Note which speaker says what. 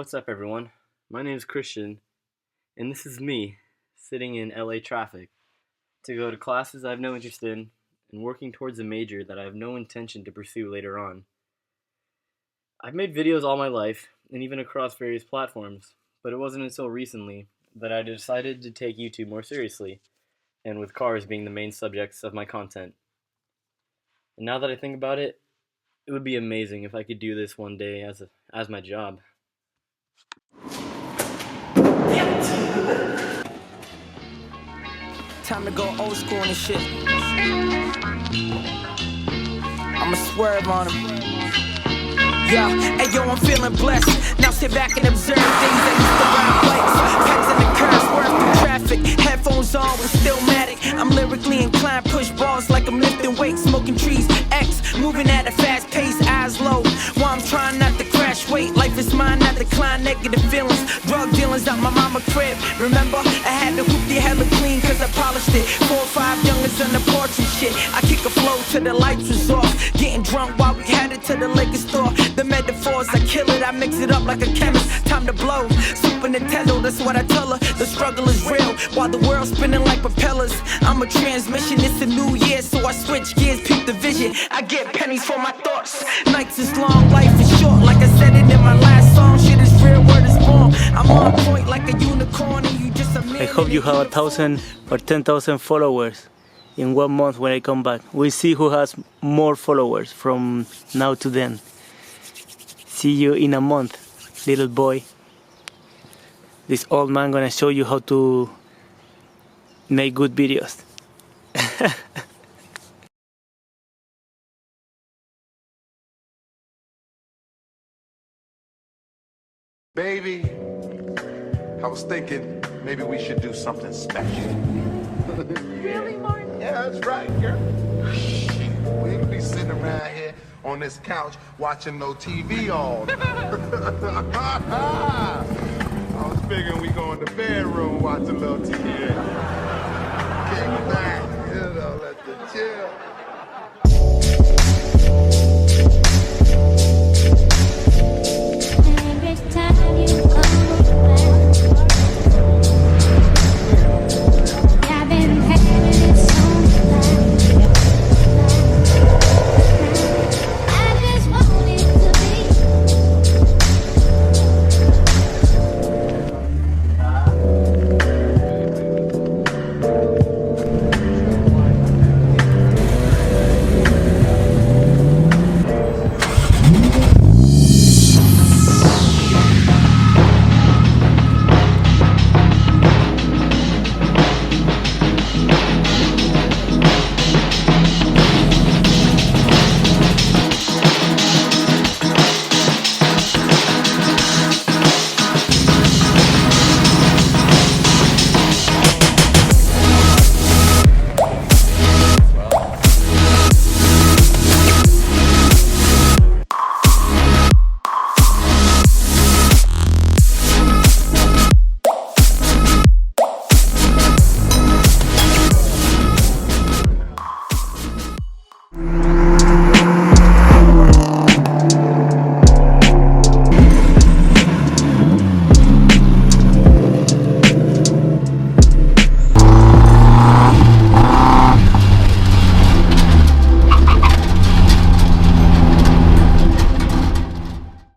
Speaker 1: What's up, everyone? My name is Christian, and this is me sitting in LA traffic to go to classes I have no interest in and working towards a major that I have no intention to pursue later on. I've made videos all my life and even across various platforms, but it wasn't until recently that I decided to take YouTube more seriously, and with cars being the main subjects of my content. And now that I think about it, it would be amazing if I could do this one day as my job.
Speaker 2: Time to go old school and shit. I'ma swerve on him. Yeah, hey yo, I'm feeling blessed. Now sit back and observe things that used to rhyme place. Packs in the curve, swerve through traffic. Headphones on, we stillmatic. I'm lyrically inclined, push balls like I'm lifting weights, smoking trees. X, moving at a fast pace, eyes low. While I'm trying not to crash weight. Life is mine, not decline negative feelings. Drug dealings out my mama crib. Remember, I had to hoop the hella clean cause I polished it. 4 or 5 youngers on the porch and shit. I kick a flow till the lights was off. Getting drunk while we headed to the liquor store. The metaphors, I kill it, I mix it up like a chemist. Time to blow, Super Nintendo, that's what I tell her. The struggle is real, while the world's spinning like propellers. I'm a transmission, it's a new year, so I switch gears, peep the vision. I get pennies for my thoughts. Nights is long, life is short. Like I said it in my last song, shit is real, word is born. I'm on point like a unicorn and you just a man.
Speaker 3: I hope you have 1,000 or 10,000 followers in 1 month when I come back. We'll see who has more followers from now to then. See you in a month, little boy. This old man gonna show you how to make good videos.
Speaker 4: Baby, I was thinking maybe we should do something special.
Speaker 5: Really, Martin?
Speaker 4: Yeah, that's right, girl. Shit, we ain't gonna be sitting around here on this couch watching no TV all day. I was figuring we go in the bedroom watch a little TV. Kick back, let the chill.